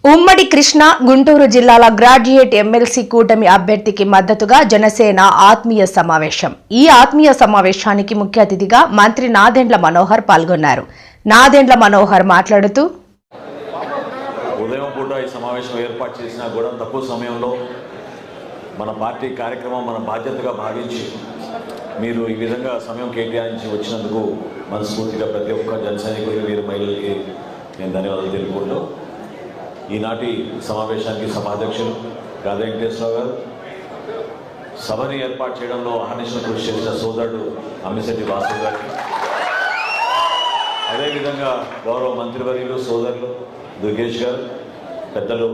ఉమ్మడి కృష్ణా గుంటూరు జిల్లాల graduate MLC కూటమి అభ్యర్థికి మద్దతుగా జనసేన ఆత్మీయ సమావేశం. ఈ ఆత్మీయ సమావేశానికి ముఖ్య అతిథిగా మంత్రి నాదెండ్ల మనోహర్ పాల్గొన్నారు. నాదెండ్ల మనోహర్ మాట్లాడుతూ, ఉదయం పూట ఈ సమావేశం ఏర్పాటు చేసినా కూడా తక్కువ సమయంలో మన పార్టీ కార్యక్రమం మన బాధ్యతగా భావించి మీరు ఈ విధంగా సమయం కేటాయించి వచ్చినందుకు మనస్ఫూర్తిగా ప్రతి ఒక్క జన సైనికులకి వీరు మహిళలకి నేను ధన్యవాదాలు తెలుపుకుంటూ ఈనాటి సమావేశానికి సభాధ్యక్షులు గాదా వెంకటేశ్వరరావు గారు, సభని ఏర్పాటు చేయడంలో అహర్నిశలు కృషి చేసిన సోదరుడు అమ్మిశెట్టి వాసు గారికి, అదేవిధంగా గౌరవ మంత్రివర్యులు సోదరులు దుర్గేష్ గారు, పెద్దలు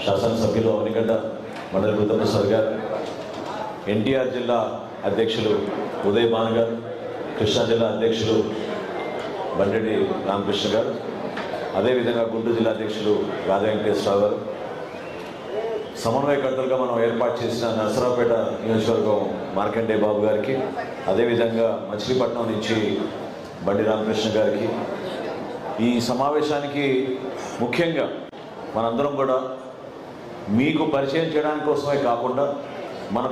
శాసనసభ్యులు అవనిగడ్డ మండలి బుద్ధప్రసాద్ గారు, ఎన్టీఆర్ జిల్లా అధ్యక్షులు ఉదయ్ భాను గారు, కృష్ణా జిల్లా అధ్యక్షులు బండెడి రామకృష్ణ గారు, అదేవిధంగా గుంటూరు జిల్లా అధ్యక్షులు గాదా వెంకటేశ్వరరావు గారు, సమన్వయకర్తలుగా మనం ఏర్పాటు చేసిన నరసరావుపేట నియోజకవర్గం మార్కండే బాబు గారికి, అదేవిధంగా మచిలీపట్నం నుంచి బండి రామకృష్ణ గారికి, ఈ సమావేశానికి ముఖ్యంగా మనందరం కూడా మీకు పరిచయం చేయడానికి కోసమే కాకుండా మన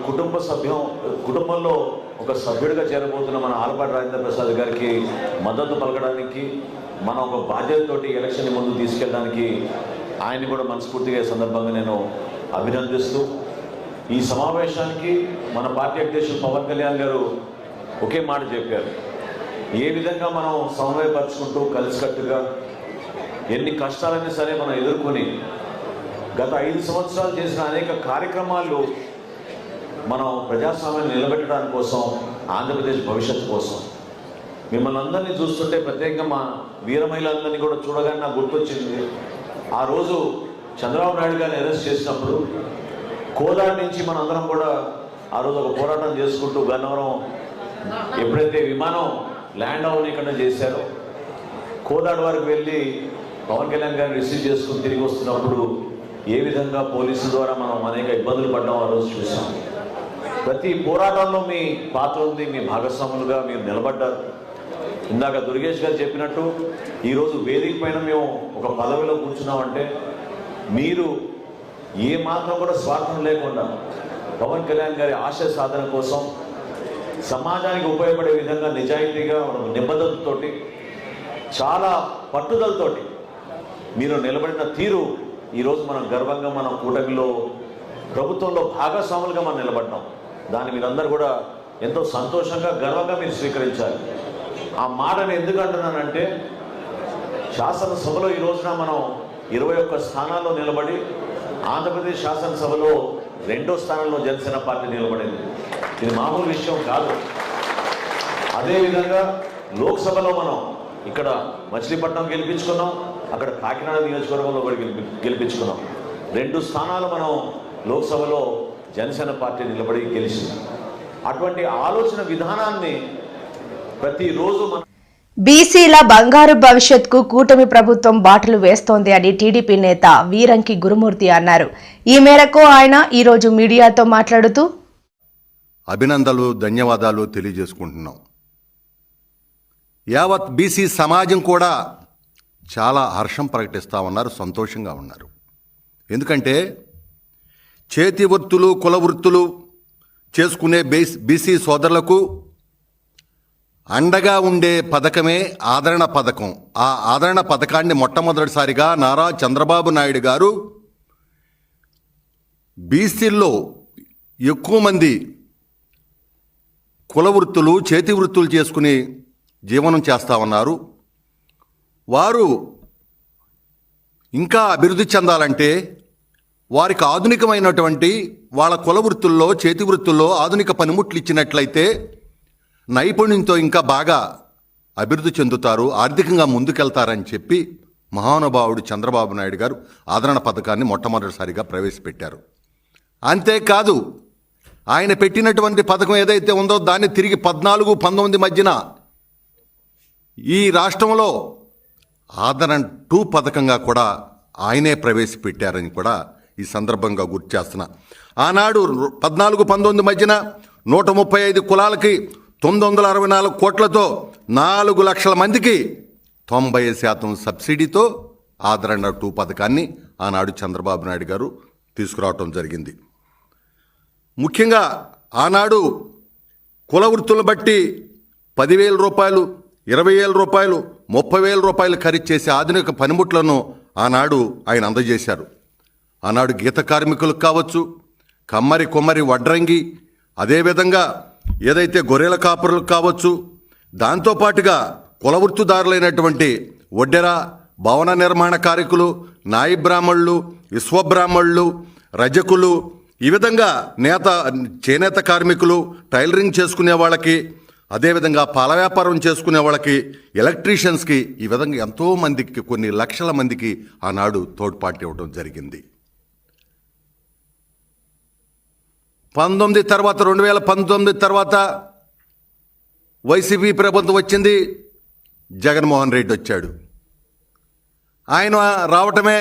కుటుంబంలో ఒక సభ్యుడిగా చేరబోతున్న మన ఆలపాటి రాజేంద్ర ప్రసాద్ గారికి మద్దతు పలకడానికి, మనం ఒక బాధ్యతతోటి ఎలక్షన్ ముందు తీసుకెళ్ళడానికి ఆయన్ని కూడా మనస్ఫూర్తిగా ఈ సందర్భంగా నేను అభినందిస్తూ, ఈ సమావేశానికి మన పార్టీ అధ్యక్షులు పవన్ కళ్యాణ్ గారు ఒకే మాట చెప్పారు. ఏ విధంగా మనం సమన్వయపరుచుకుంటూ కలిసికట్టుగా ఎన్ని కష్టాలైనా సరే మనం ఎదుర్కొని గత 5 సంవత్సరాలు చేసిన అనేక కార్యక్రమాలు మనం ప్రజాస్వామ్యాన్ని నిలబెట్టడానికి కోసం, ఆంధ్రప్రదేశ్ భవిష్యత్తు కోసం మిమ్మల్ని అందరినీ చూస్తుంటే ప్రత్యేకంగా మా వీర మహిళలందరినీ కూడా చూడగానే నాకు గుర్తొచ్చింది. ఆ రోజు చంద్రబాబు నాయుడు గారిని అరెస్ట్ చేసినప్పుడు కోదాడ నుంచి మనందరం కూడా ఆ రోజు ఒక పోరాటం చేసుకుంటూ గన్నవరం ఎప్పుడైతే విమానం ల్యాండ్ అవ్వకుండా చేశారో కోదాడ వరకు వెళ్ళి పవన్ కళ్యాణ్ గారిని రిసీవ్ చేసుకుని తిరిగి వస్తున్నప్పుడు ఏ విధంగా పోలీసుల ద్వారా మనం అనేక ఇబ్బందులు పడ్డాం ఆ రోజు చూసాం. ప్రతి పోరాటంలో మీ పాత్ర ఉంది, మీ భాగస్వాములుగా మీరు నిలబడ్డారు. ఇందాక దుర్గేష్ గారు చెప్పినట్టు ఈరోజు వేదిక పైన మేము ఒక పదవిలో కూర్చున్నామంటే మీరు ఏ మాత్రం కూడా స్వార్థం లేకుండా పవన్ కళ్యాణ్ గారి ఆశయ సాధన కోసం సమాజానికి ఉపయోగపడే విధంగా నిజాయితీగా నిబద్ధతతోటి చాలా పట్టుదలతోటి మీరు నిలబడిన తీరు ఈరోజు మనం గర్వంగా మనం కూటమిలో ప్రభుత్వంలో భాగస్వాములుగా మనం నిలబడ్డాం. దాన్ని మీరందరూ కూడా ఎంతో సంతోషంగా గర్వంగా మీరు స్వీకరించాలి. ఆ మాటను ఎందుకు అంటున్నానంటే శాసనసభలో ఈ రోజున మనం 21 స్థానాల్లో నిలబడి ఆంధ్రప్రదేశ్ శాసనసభలో 2వ స్థానంలో జనసేన పార్టీ నిలబడింది. ఇది మామూలు విషయం కాదు. అదేవిధంగా లోక్సభలో మనం ఇక్కడ మచిలీపట్నం గెలిపించుకున్నాం, అక్కడ కాకినాడ నియోజకవర్గంలో కూడా గెలిపించుకున్నాం. 2 స్థానాలు మనం లోక్సభలో జనసేన పార్టీ నిలబడి గెలిచింది. అటువంటి ఆలోచన విధానాన్ని ప్రతిరోజు బీసీల బంగారు భవిష్యత్కు కూటమి ప్రభుత్వం బాటలు వేస్తోంది అని టీడీపీ నేత వీరంకి గురుమూర్తి అన్నారు. ఈ మేరకు ఆయన ఈరోజు మీడియాతో మాట్లాడుతూ, అభినందనలు, ధన్యవాదాలు తెలియజేసుకుంటున్నాం. యావత్ బీసీ సమాజం కూడా చాలా హర్షం ప్రకటిస్తూ ఉన్నారు, సంతోషంగా ఉన్నారు. ఎందుకంటే చేతి వృత్తులు, కుల వృత్తులు చేసుకునే బీసీ సోదరులకు అండగా ఉండే పథకమే ఆదరణ పథకం. ఆ ఆదరణ పథకాన్ని మొట్టమొదటిసారిగా నారా చంద్రబాబు నాయుడు గారు బీసీల్లో ఎక్కువ మంది కుల వృత్తులు, చేతి వృత్తులు చేసుకుని జీవనం చేస్తూ ఉన్నారు. వారు ఇంకా అభివృద్ధి చెందాలంటే వారికి ఆధునికమైనటువంటి వాళ్ళ కుల వృత్తుల్లో, చేతి వృత్తుల్లో ఆధునిక పనిముట్లు ఇచ్చినట్లయితే నైపుణ్యంతో ఇంకా బాగా అభివృద్ధి చెందుతారు, ఆర్థికంగా ముందుకెళ్తారని చెప్పి మహానుభావుడు చంద్రబాబు నాయుడు గారు ఆదరణ పథకాన్ని మొట్టమొదటిసారిగా ప్రవేశపెట్టారు. అంతేకాదు, ఆయన పెట్టినటువంటి పథకం ఏదైతే ఉందో దాన్ని తిరిగి 14-19 మధ్యన ఈ రాష్ట్రంలో ఆదరణ 2 పథకంగా కూడా ఆయనే ప్రవేశపెట్టారని కూడా ఈ సందర్భంగా గుర్తు చేస్తున్నా. ఆనాడు 14-19 మధ్యన 135 కులాలకి 964 కోట్లతో 4 లక్షల మందికి 90% సబ్సిడీతో ఆదరణ 2 పథకాన్ని ఆనాడు చంద్రబాబు నాయుడు గారు తీసుకురావటం జరిగింది. ముఖ్యంగా ఆనాడు కుల వృత్తులను బట్టి 10,000 రూపాయలు, 20,000 రూపాయలు, 30,000 రూపాయలు ఖరీదు చేసే ఆధునిక పనిముట్లను ఆనాడు ఆయన అందజేశారు. ఆనాడు గీత కార్మికులకు కావచ్చు, కమ్మరి కొమ్మరి వడ్రంగి, అదేవిధంగా ఏదైతే గొర్రెల కాపురులకు కావచ్చు, దాంతోపాటుగా కులవృత్తిదారులైనటువంటి ఒడ్డెర, భవన నిర్మాణ కార్మికులు, నాయి బ్రాహ్మణులు, విశ్వబ్రాహ్మణులు, రజకులు, ఈ విధంగా చేనేత కార్మికులు, టైలరింగ్ చేసుకునే వాళ్ళకి, అదేవిధంగా పాల వ్యాపారం చేసుకునే వాళ్ళకి, ఎలక్ట్రీషియన్స్కి, ఈ విధంగా ఎంతోమందికి, కొన్ని లక్షల మందికి ఆనాడు తోడ్పాటు ఇవ్వడం జరిగింది. 2019 తర్వాత వైసీపీ ప్రభుత్వం వచ్చింది, జగన్మోహన్ రెడ్డి వచ్చాడు. ఆయన రావటమే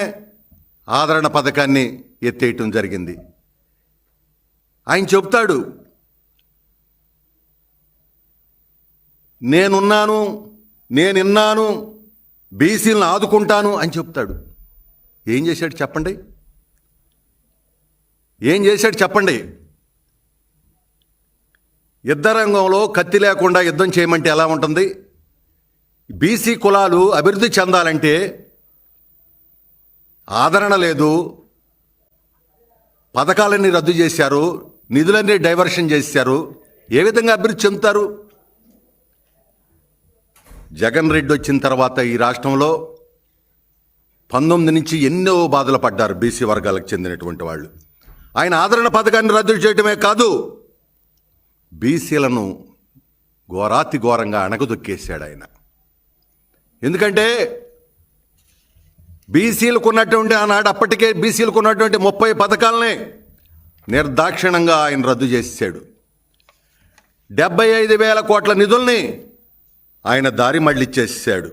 ఆదరణ పథకాన్ని ఎత్తేయటం జరిగింది. ఆయన చెప్తాడు, నేనున్నాను, బీసీలను ఆదుకుంటాను అని చెప్తాడు. ఏం చేశాడు చెప్పండి? యుద్ధ రంగంలో కత్తి లేకుండా యుద్ధం చేయమంటే ఎలా ఉంటుంది? బీసీ కులాలు అభివృద్ధి చెందాలంటే ఆదరణ లేదు, పథకాలన్నీ రద్దు చేశారు, నిధులన్నీ డైవర్షన్ చేశారు. ఏ విధంగా అభివృద్ధి చెందుతారు? జగన్ రెడ్డి వచ్చిన తర్వాత ఈ రాష్ట్రంలో 19 నుంచి ఎన్నో బాధలు పడ్డారు బీసీ వర్గాలకు చెందినటువంటి వాళ్ళు. ఆయన ఆదరణ పథకాన్ని రద్దు చేయడమే కాదు, బీసీలను ఘోరాతి ఘోరంగా అణగదొక్కేశాడు ఆయన. ఎందుకంటే బీసీలకు ఉన్నటువంటి ఆనాడు అప్పటికే బీసీలకు ఉన్నటువంటి 30 పథకాలనే నిర్దాక్షిణంగా ఆయన రద్దు చేశాడు. 75,000 కోట్ల నిధుల్ని ఆయన దారి మళ్లిచ్చేసాడు.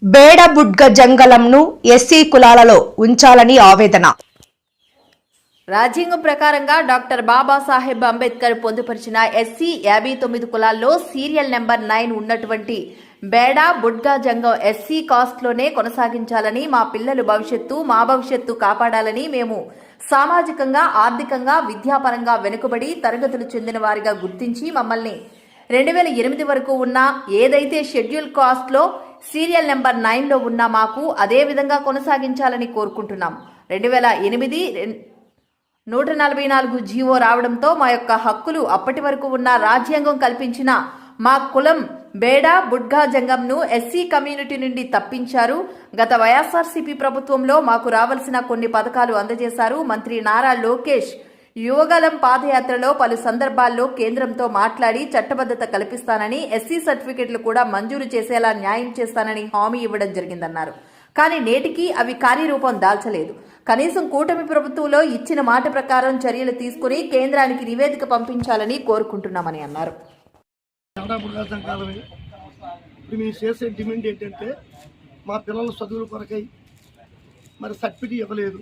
బేడబుడ్గ జంగలంను ఎస్సీ కులాలలో ఉంచాలని ఆవేదన. రాజ్యాంగం ప్రకారంగా డాక్టర్ బాబాసాహెబ్ అంబేద్కర్ పొందుపరిచిన ఎస్సీ 59 కులాల్లో సీరియల్ నెంబర్ 9 ఉన్నటువంటి బేడా బుడ్గా జంగం ఎస్సీ కాస్ట్లోనే కొనసాగించాలని, మా పిల్లలు మా భవిష్యత్తు కాపాడాలని, మేము సామాజికంగా, ఆర్థికంగా, విద్యాపరంగా వెనుకబడి తరగతులు చెందిన వారిగా గుర్తించి మమ్మల్ని 2008 వరకు ఉన్న ఏదైతే షెడ్యూల్ కాస్ట్లో సీరియల్ నెంబర్ 9లో ఉన్నా మాకు అదే విధంగా కొనసాగించాలని కోరుకుంటున్నాం. 2008 144 జీవో రావడంతో మా యొక్క హక్కులు అప్పటి వరకు ఉన్న రాజ్యాంగం కల్పించిన మా కులం బేడా బుడ్గా జంగంను ఎస్సీ కమ్యూనిటీ నుండి తప్పించారు. గత వైఎస్ఆర్సీపీ ప్రభుత్వంలో మాకు రావాల్సిన కొన్ని పథకాలు అందజేశారు. మంత్రి నారా లోకేష్ యువగలం పాదయాత్రలో పలు సందర్భాల్లో కేంద్రంతో మాట్లాడి చట్టబద్ధత కల్పిస్తానని, ఎస్సీ సర్టిఫికెట్లు కూడా మంజూరు చేసేలా న్యాయం చేస్తానని హామీ ఇవ్వడం జరిగిందన్నారు. కానీ నేటికి అవి కార్యరూపం దాల్చలేదు. కనీసం కూటమి ప్రభుత్వంలో ఇచ్చిన మాట ప్రకారం చర్యలు తీసుకుని కేంద్రానికి నివేదిక పంపించాలని కోరుకుంటున్నామని అన్నారు. మేము చేసే డిమాండ్ ఏంటంటే, మా పిల్లల చదువుల కొరకై మరి సర్టిఫికేట్ ఇవ్వలేదు.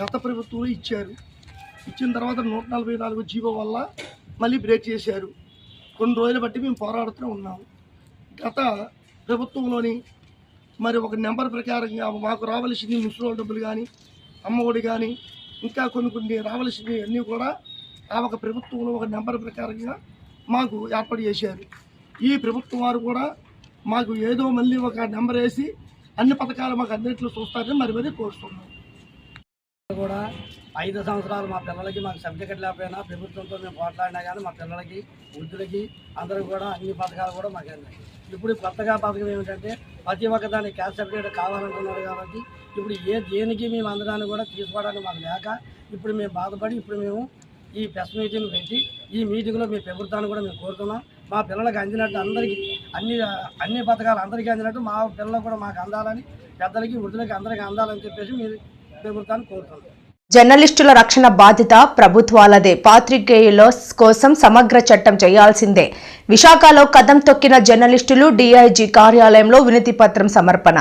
గత ప్రభుత్వంలో ఇచ్చారు. ఇచ్చిన తర్వాత 144 జీవో వల్ల మళ్ళీ బ్రేక్ చేశారు. కొన్ని రోజులు బట్టి మేము పోరాడుతూనే ఉన్నాము. గత ప్రభుత్వంలోని మరి ఒక నెంబర్ ప్రకారంగా మాకు రావాల్సింది ముసలి డబ్బులు కానీ, అమ్మఒడి కానీ, ఇంకా కొన్ని రావాల్సినవి అన్నీ కూడా ఆ ఒక ప్రభుత్వంలో ఒక నెంబర్ ప్రకారంగా మాకు ఏర్పాటు చేశారు. ఈ ప్రభుత్వం వారు కూడా మాకు ఏదో మళ్ళీ ఒక నెంబర్ వేసి అన్ని పథకాలు మాకు అన్నింటిలో చూస్తారని మరి కోరుతున్నాం. కూడా 5 సంవత్సరాలు మా పిల్లలకి మాకు సర్టిఫికెట్ లేకపోయినా ప్రభుత్వంతో మేము పోట్లాడినా కానీ మా పిల్లలకి, వృద్ధులకి అందరూ కూడా అన్ని పథకాలు కూడా మాకు అందాయి. ఇప్పుడు కొత్తగా పథకం ఏమిటంటే ప్రతి ఒక్క దానికి క్యాస్ట్ సర్టిఫికేట్ కావాలంటున్నారు. కాబట్టి ఇప్పుడు దేనికి మేము అందడానికి కూడా తీసుకోవడానికి మాకు లేక ఇప్పుడు మేము బాధపడి ఇప్పుడు మేము ఈ ప్రెస్ మీటింగ్ పెట్టి ఈ మీటింగ్లో మీ ప్రభుత్వాన్ని కూడా మేము కోరుతున్నాం. మా పిల్లలకి అందినట్టు అందరికీ అన్ని పథకాలు అందరికీ అందినట్టు మా పిల్లలకు కూడా మాకు అందాలని, పెద్దలకి, వృద్ధులకి అందరికీ అందాలని చెప్పేసి మీరు ప్రభుత్వాన్ని కోరుతున్నాం. జర్నలిస్టుల రక్షణ బాధ్యత ప్రభుత్వాలదే. పాత్రికేయుల కోసం సమగ్ర చట్టం చేయాల్సిందే. విశాఖలో కదం తొక్కిన జర్నలిస్టులు, డీఐజీ కార్యాలయంలో వినతి పత్రం సమర్పణ.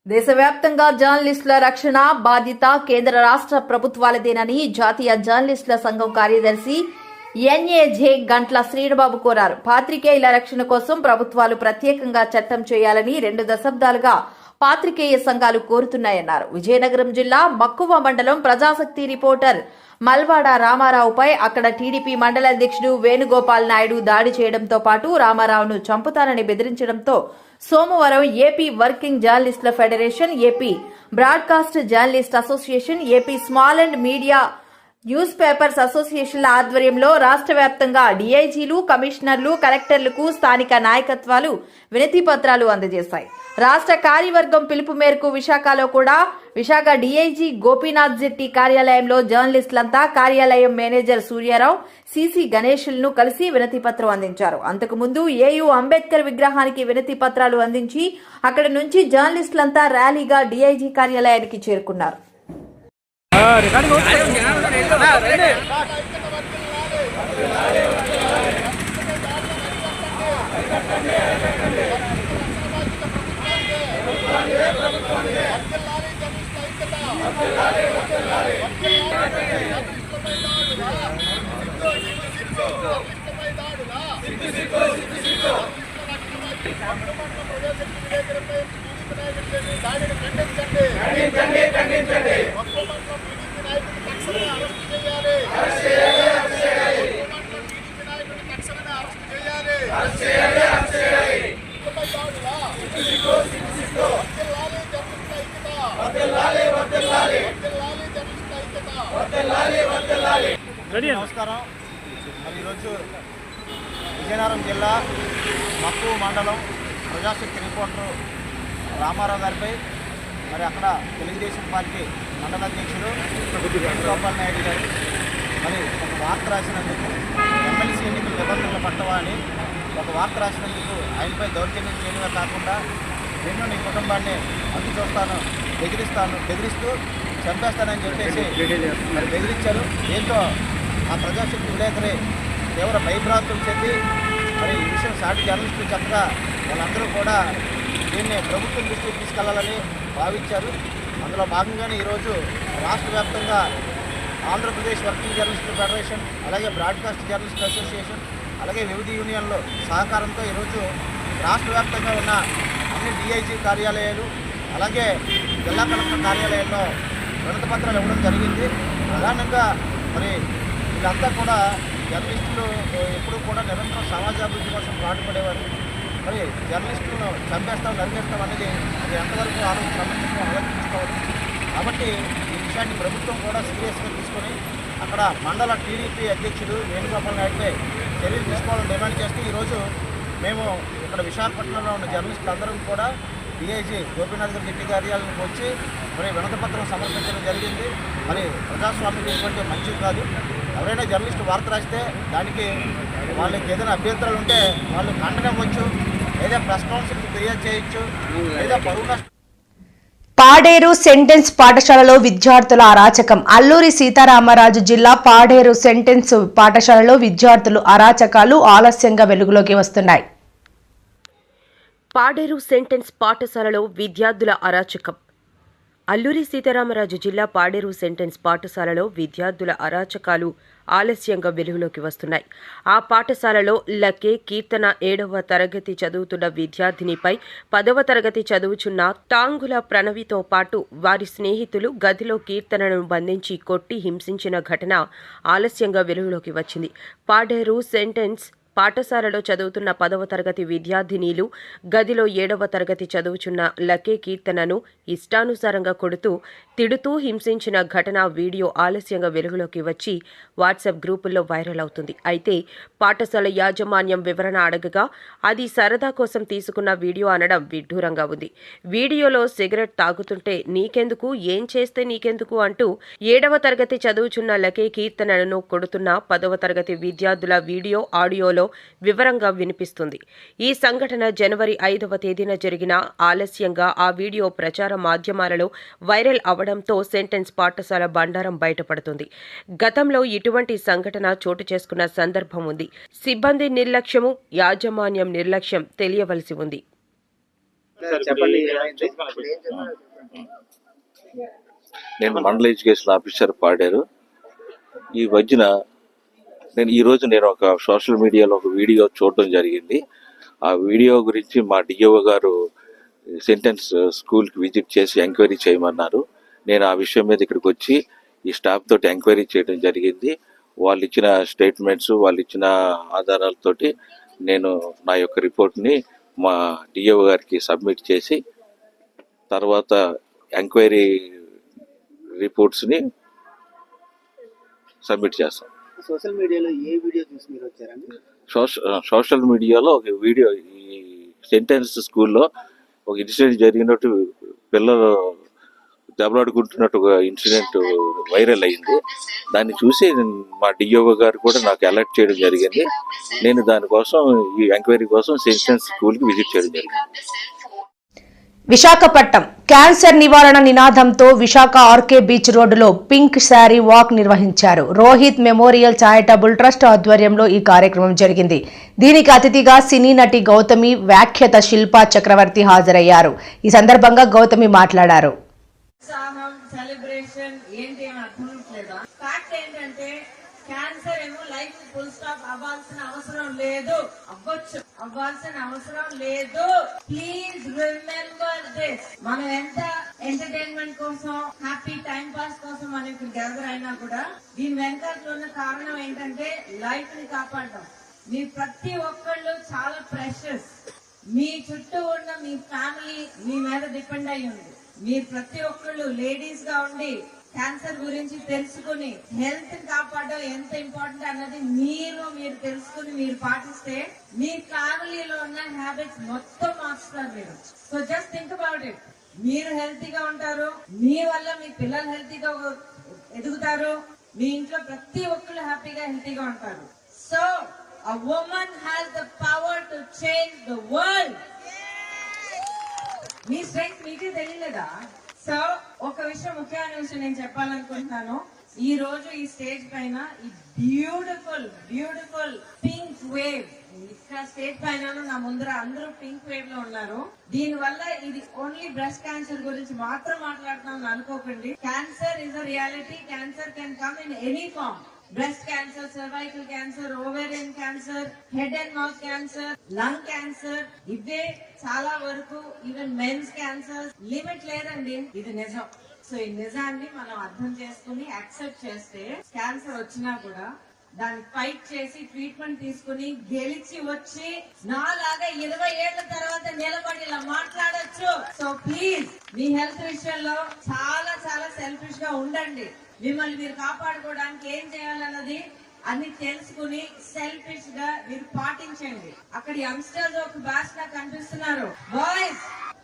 దేశవ్యాప్తంగా జర్నలిస్టుల రక్షణ బాధ్యత కేంద్ర రాష్ట్ర ప్రభుత్వాలదేనని జాతీయ జర్నలిస్టుల సంఘం కార్యదర్శి ఎన్ఏజే గంట్ల శ్రీనుబాబు కోరారు. పాత్రికేయుల రక్షణ కోసం ప్రభుత్వాలు ప్రత్యేకంగా చట్టం చేయాలని 2 దశాబ్దాలుగా పాత్రికేయ సంఘాలు కోరుతున్నాయన్నారు. విజయనగరం జిల్లా మక్కువ మండలం ప్రజాశక్తి రిపోర్టర్ మల్వాడ రామారావుపై అక్కడ టీడీపీ మండల అధ్యక్షుడు వేణుగోపాల్ నాయుడు దాడి చేయడంతో పాటు రామారావును చంపుతానని బెదిరించడంతో సోమవారం ఏపీ వర్కింగ్ జర్నలిస్టుల federation, AP broadcast journalist association, AP small and media newspapers అసోసియేషన్ల ఆధ్వర్యంలో రాష్ట్ర వ్యాప్తంగా డీఐజీలు, కమిషనర్లు, కలెక్టర్లకు స్థానిక నాయకత్వాలు వినతి పత్రాలు అందజేశాయి. రాష్ట్ర కార్యవర్గం పిలుపు మేరకు విశాఖలో కూడా విశాఖ డీఐజీ గోపీనాథ్ జెట్టి కార్యాలయంలో జర్నలిస్టులంతా కార్యాలయం మేనేజర్ సూర్యారావు, సిసి గణేష్లను కలిసి వినతి పత్రం అందించారు. అంతకుముందు ఏయూ అంబేద్కర్ విగ్రహానికి వినతి పత్రాలు అందించి అక్కడి నుంచి జర్నలిస్టులంతా ర్యాలీగా డీఐజీ కార్యాలయానికి చేరుకున్నారు. నమస్కారం. మరి ఈరోజు విజయనగరం జిల్లా మక్కువ మండలం ప్రజాశక్తి రిపోర్టర్ రామారావు గారిపై మరి అక్కడ తెలుగుదేశం పార్టీ మండల అధ్యక్షుడు వేణుగోపాల్ నాయుడు గారు మరి ఒక వార్త రాసినందుకు ఎమ్మెల్సీ ఎన్నికల నిబంధనలు పట్టవా అని ఒక వార్త రాసినందుకు ఆయనపై దౌర్జన్యం చేయడమే కాకుండా నిన్ను నీ కుటుంబాన్ని అందు చూస్తాను, బెదిరిస్తూ చంపేస్తానని చెప్పేసి మరి బెదిరించారు. దీంతో ఆ ప్రజాశక్తి విలేకరి తీవ్ర భయభ్రాంతులు చెంది మరి ఈ విషయం సాటి జర్నలిస్టులు చెప్పగా వాళ్ళందరూ కూడా దీన్ని ప్రభుత్వం దృష్టికి తీసుకెళ్లాలని భావించారు. అందులో భాగంగానే ఈరోజు రాష్ట్ర వ్యాప్తంగా ఆంధ్రప్రదేశ్ వర్కింగ్ జర్నలిస్టుల ఫెడరేషన్, అలాగే బ్రాడ్కాస్ట్ జర్నలిస్ట్ అసోసియేషన్, అలాగే వివిధ యూనియన్ల సహకారంతో ఈరోజు రాష్ట్ర వ్యాప్తంగా ఉన్న అన్ని డిఐజీ కార్యాలయాలు, అలాగే జిల్లా కలెక్టర్ కార్యాలయాల్లో వినతి పత్రాలు ఇవ్వడం జరిగింది. ప్రధానంగా మరి వీళ్ళంతా కూడా జర్నలిస్టులు ఎప్పుడూ కూడా నిరంతరం సమాజాభివృద్ధి కోసం పాటుపడేవారు. మరి జర్నలిస్టులను చంపేస్తాం, నరికేస్తాం అనేది అది ఎంతవరకు ఆలోచించుకోవాలి. కాబట్టి ఈ విషయాన్ని ప్రభుత్వం కూడా సీరియస్గా తీసుకొని అక్కడ మండల టీడీపీ అధ్యక్షుడు వేణుగోపాల్ నాయుడుపై చర్యలు తీసుకోవాలని డిమాండ్ చేస్తూ ఈరోజు మేము ఇక్కడ విశాఖపట్నంలో ఉన్న జర్నలిస్టులు అందరం కూడా డిఐజీ గోపీనాథ్ జెట్టి కార్యాలయానికి వచ్చి మరి వినతి పత్రం సమర్పించడం జరిగింది. మరి ప్రజాస్వామ్యం ఇటువంటి మంచిది కాదు. ఎవరైనా జర్నలిస్టు వార్త రాస్తే దానికి వాళ్ళకి ఏదైనా అభ్యంతరాలు ఉంటే వాళ్ళు ఖండనివ్వచ్చు, లేదా ప్రెస్ కౌన్సిల్కి ఫిర్యాదు చేయొచ్చు, లేదా పరువు నష్టం. పాడేరు సెంటెన్స్ పాఠశాలలో విద్యార్థుల అరాచకం. అల్లూరి సీతారామరాజు జిల్లా పాడేరు సెంటెన్స్ పాఠశాలలో విద్యార్థులు అరాచకాలు ఆలస్యంగా వెలుగులోకి వస్తున్నాయి. పాడేరు సెంటెన్స్ పాఠశాలలో విద్యార్థుల అరాచకం. అల్లూరి సీతారామరాజు జిల్లా పాడేరు సెంటెన్స్ పాఠశాలలో విద్యార్థుల అరాచకాలు ఆలస్యంగా వెలుగులోకి వస్తున్నాయి. ఆ పాఠశాలలో లకే కీర్తన 7వ తరగతి చదువుతున్న విద్యార్థినిపై 10వ తరగతి చదువుచున్న తాంగుల ప్రణవితో పాటు వారి స్నేహితులు గదిలో కీర్తనను బంధించి కొట్టి హింసించిన ఘటన ఆలస్యంగా వెలుగులోకి వచ్చింది. పాడేరు సెంటెన్స్ పాఠశాలలో చదువుతున్న 10వ తరగతి విద్యార్థినీలు గదిలో 7వ తరగతి చదువుచున్న లకే కీర్తనను ఇష్టానుసారంగా కొడుతూ తిడుతూ హింసించిన ఘటన వీడియో ఆలస్యంగా వెలుగులోకి వచ్చి వాట్సాప్ గ్రూపుల్లో వైరల్ అవుతుంది. అయితే పాఠశాల యాజమాన్యం వివరణ అడగగా అది సరదా కోసం తీసుకున్న వీడియో అనడం విడ్డూరంగా ఉంది. వీడియోలో సిగరెట్ తాగుతుంటే నీకెందుకు, ఏం చేస్తే నీకెందుకు అంటూ 7వ తరగతి చదువుచున్న లకే కీర్తనను కొడుతున్న 10వ తరగతి విద్యార్థుల వీడియో ఆడియోలో వివరంగా వినిపిస్తుంది. ఈ సంఘటన జనవరి 5వ తేదీన జరిగిన ఆలస్యంగా ఆ వీడియో ప్రచార మాధ్యమాలలో వైరల్ అవడంతో సెంటెన్స్ పాఠశాల బండారం బయటపడుతుంది. గతంలో ఇటువంటి సంఘటన చోటు చేసుకున్న సందర్భం ఉంది. సిబ్బంది నిర్లక్ష్యము, యాజమాన్యం నిర్లక్ష్యం తెలియవలసి ఉంది. చెప్పండి. నేను మండల ఎడ్యుకేషన్ ఆఫీసర్ పాడారు. ఈ మధ్యన ఈరోజు నేను ఒక సోషల్ మీడియాలో ఒక వీడియో చూడడం జరిగింది. ఆ వీడియో గురించి మా డిఓ గారు సెంటెన్స్ స్కూల్కి విజిట్ చేసి ఎంక్వైరీ చేయమన్నారు. నేను ఆ విషయం మీద ఇక్కడికి వచ్చి ఈ స్టాఫ్ తోటి ఎంక్వైరీ చేయడం జరిగింది. వాళ్ళు ఇచ్చిన స్టేట్మెంట్స్, వాళ్ళు ఇచ్చిన ఆధారాలతోటి నేను నా యొక్క రిపోర్ట్ని మా డిఓ గారికి సబ్మిట్ చేసి తర్వాత ఎంక్వైరీ రిపోర్ట్స్ని సబ్మిట్ చేస్తాం. సోషల్ మీడియాలో ఏ వీడియో చూసి మీరు వచ్చారండి? సోషల్ మీడియాలో ఒక వీడియో, ఈ సెంటెన్స్ స్కూల్లో ఒక ఇన్సిడెంట్ జరిగినట్టు, పిల్లలు దెబ్బలాడుకుంటున్నట్టు ఒక ఇన్సిడెంట్ వైరల్ అయింది. దాన్ని చూసి మా డిఓ గారు కూడా నాకు అలర్ట్ చేయడం జరిగింది. నేను దానికోసం ఈ ఎంక్వైరీ కోసం సెంటెన్స్ స్కూల్కి విజిట్ చేయడం జరిగింది. విశాఖపట్నం క్యాన్సర్ నివారణ నినాదంతో విశాఖ ఆర్కే బీచ్ రోడ్డులో పింక్ శారీ వాక్ నిర్వహించారు. రోహిత్ మెమోరియల్ చారిటబుల్ ట్రస్ట్ ఆధ్వర్యంలో ఈ కార్యక్రమం జరిగింది. దీనికి అతిథిగా సినీ నటి గౌతమి, వ్యాఖ్యాత శిల్పా చక్రవర్తి హాజరయ్యారు. ఈ సందర్భంగా గౌతమి మాట్లాడారు. సెలబ్రేషన్ ఏంటి అని అర్థం లేదా? ఫ్యాక్ట్ ఏంటంటే క్యాన్సర్ ఏమో లైఫ్ ఫుల్ స్టాప్ అవ్వాల్సిన అవసరం లేదు, అవ్వాల్సిన అవసరం లేదు. Please remember this. మనం ఎంత ఎంటర్టైన్మెంట్ కోసం, హ్యాపీ టైం పాస్ కోసం మనం ఇక్కడ గ్యాదర్ అయినా కూడా దీని వెనకాల ఉన్న కారణం ఏంటంటే లైఫ్ ని కాపాడటం. మీ ప్రతి ఒక్కళ్ళు చాలా ప్రెషస్. మీ చుట్టూ ఉన్న మీ ఫ్యామిలీ మీ మీద డిపెండ్ అయి ఉంది. మీరు ప్రతి ఒక్కళ్ళు లేడీస్ గా ఉండి క్యాన్సర్ గురించి తెలుసుకుని హెల్త్ కాపాడడం ఎంత ఇంపార్టెంట్ అన్నది మీరు తెలుసుకుని మీరు పాటిస్తే మీ ఫ్యామిలీలో ఉన్న హ్యాబిట్స్ మొత్తం మార్చుతారు మీరు. So just think about it. మీరు హెల్తీగా ఉంటారు, మీ వల్ల మీ పిల్లలు హెల్తీగా ఎదుగుతారు, మీ ఇంట్లో ప్రతి ఒక్కళ్ళు హ్యాపీగా హెల్తీగా ఉంటారు. So a woman has the power to change the world. Me strength మీకే తెలియలేదా? సో ఒక విషయం, ముఖ్యమైన విషయం నేను చెప్పాలనుకుంటున్నాను. ఈ రోజు ఈ స్టేజ్ పైన ఈ బ్యూటిఫుల్ పింక్ వేవ్, ఇక్కడ స్టేజ్ పైన నా ముందర అందరూ పింక్ వేవ్ లో ఉన్నారు. దీని వల్ల ఇది ఓన్లీ బ్రెస్ట్ క్యాన్సర్ గురించి మాత్రం మాట్లాడుతున్నాం అనుకోకండి. Cancer is a reality. Cancer can come in any form. Breast cancer, cervical cancer, ovarian cancer, head and mouth cancer, lung cancer, ఇవే చాలా వరకు ఈవెన్ మెన్స్ క్యాన్సర్. లిమిట్ లేదండి, ఇది నిజం. సో ఈ నిజాన్ని మనం అర్థం చేసుకుని యాక్సెప్ట్ చేస్తే క్యాన్సర్ వచ్చినా కూడా దాన్ని ఫైట్ చేసి ట్రీట్మెంట్ తీసుకుని గెలిచి వచ్చి నాలాగా 20 ఏళ్ల తర్వాత నిలబడి ఇలా మాట్లాడొచ్చు. సో ప్లీజ్ మీ హెల్త్ విషయంలో చాలా సెల్ఫిష్ గా ఉండండి. మిమ్మల్ని మీరు కాపాడుకోవడానికి ఏం చేయాలన్నది అన్ని తెలుసుకుని సెల్ఫిష్ గా మీరు పాటించండి. అక్కడ యంగ్స్టర్స్ ఒక బ్యాచ్ లా కనిపిస్తున్నారు. Boys,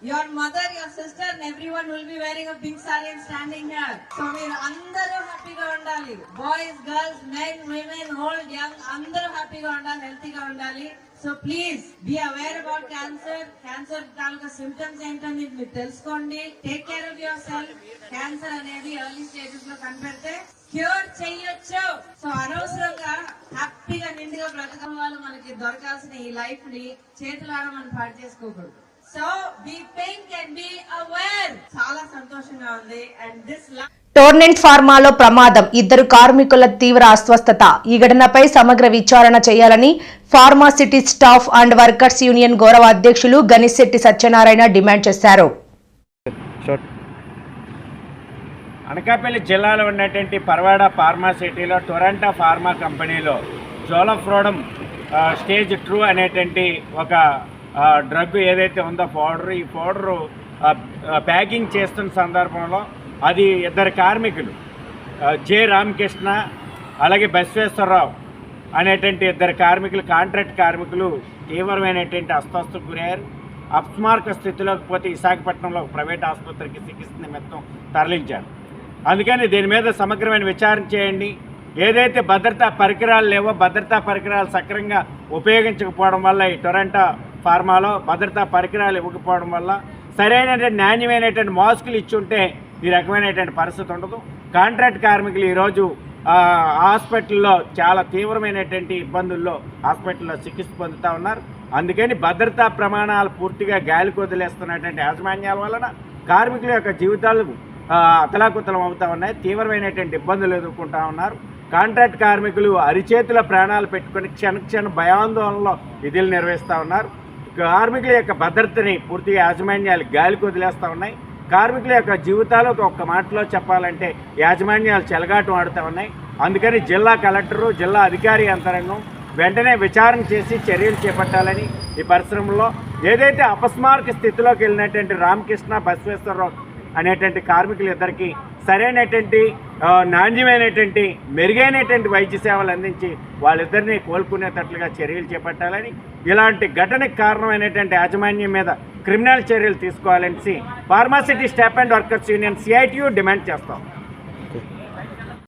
your mother, your sister and everyone will be wearing a pink saree and standing here. So మీరు అందరూ హ్యాపీగా ఉండాలి. Boys, girls, men, women, old, young అందరూ హ్యాపీగా ఉండాలి, హెల్తీగా ఉండాలి. So please be aware about cancer taluka symptoms ఏంటని మీరు తెలుసుకోండి. Take care of your self. Cancer అనేది ఎర్లీ స్టేజెస్ లో కనిపెడితే క్యూర్ చెయ్యొచ్చు. సో అనవసరంగా హ్యాపీగా నిండుగా బ్రతకడం వల్ల మనకి దొరకాల్సిన ఈ లైఫ్ ని చేతులారా మనం పాటు చేసుకోకూడదు. So be pink and be aware. చాలా సంతోషంగా ఉంది. అండ్ దిస్ టోర్నెంట్ ఫార్మాలో ప్రమాదం, 2 కార్మికుల తీవ్ర అస్వస్థత. ఈ ఘటనపై సమగ్ర విచారణ చేయాలని pharma city staff and workers union గౌరవ అధ్యక్షులు గనిశెట్టి సత్యనారాయణ డిమాండ్ చేశారు. అనకాపల్లి జిల్లాలో ఉన్నటువంటి పర్వాడ ఫార్మాసిటీలో టొరంటో ఫార్మా కంపెనీలో జోలఫ్రోడమ్ స్టేజ్ 2 అనేటువంటి ఒక డ్రగ్ ఏదైతే ఉందో పౌడర్, ఈ పౌడరు ప్యాకింగ్ చేస్తున్న సందర్భంలో అది 2 కార్మికులు జె రామకృష్ణ అలాగే బసవేశ్వరరావు అనేటువంటి 2 కార్మికులు, కాంట్రాక్ట్ కార్మికులు తీవ్రమైనటువంటి అస్వస్థతకు గురయ్యారు. అపస్మారక స్థితిలోకి పోతే విశాఖపట్నంలో ప్రైవేట్ ఆసుపత్రికి చికిత్స నిమిత్తం తరలించారు. అందుకని దీని మీద సమగ్రమైన విచారణ చేయండి. ఏదైతే భద్రతా పరికరాలు లేవో, భద్రతా పరికరాలు సక్రమంగా ఉపయోగించకపోవడం వల్ల ఈ టొరంటో ఫార్మాలో భద్రతా పరికరాలు ఇవ్వకపోవడం వల్ల సరైనటువంటి నాణ్యమైనటువంటి మాస్కులు ఇచ్చి ఉంటే ఈ రకమైనటువంటి పరిస్థితి ఉండదు. కాంట్రాక్ట్ కార్మికులు ఈరోజు హాస్పిటల్లో చాలా తీవ్రమైనటువంటి ఇబ్బందుల్లో హాస్పిటల్లో చికిత్స పొందుతూ ఉన్నారు. అందుకని భద్రతా ప్రమాణాలు పూర్తిగా గాలికి వదిలేస్తున్నటువంటి యాజమాన్యాల వలన కార్మికుల యొక్క జీవితాలు అతలాకుతలం అవుతూ ఉన్నాయి, తీవ్రమైనటువంటి ఇబ్బందులు ఎదుర్కొంటూ ఉన్నారు. కాంట్రాక్ట్ కార్మికులు అరిచేతుల ప్రాణాలు పెట్టుకొని క్షణ భయాందోళనలో విధులు నిర్వహిస్తూ ఉన్నారు. కార్మికుల యొక్క భద్రతని పూర్తిగా యాజమాన్యాలు గాలికి వదిలేస్తూ ఉన్నాయి. కార్మికుల యొక్క జీవితాలు ఒక్క మాటలో చెప్పాలంటే యాజమాన్యాలు చెలగాటం ఆడుతూ ఉన్నాయి. అందుకని జిల్లా కలెక్టరు, జిల్లా అధికారి యంత్రాంగం వెంటనే విచారణ చేసి చర్యలు చేపట్టాలని, ఈ పరిశ్రమలో ఏదైతే అపస్మారక స్థితిలోకి వెళ్ళినటువంటి రామకృష్ణ, బసవేశ్వరరావు అనేటువంటి కార్మికులిద్దరికీ సరైనటువంటి నాణ్యమైనటువంటి మెరుగైనటువంటి వైద్య సేవలు అందించి వాళ్ళిద్దరినీ కోలుకునేటట్లుగా చర్యలు చేపట్టాలని, ఇలాంటి ఘటనకు కారణమైనటువంటి యాజమాన్యం మీద క్రిమినల్ చర్యలు తీసుకోవాలని pharma city staff and workers union CITU demand చేస్తాం.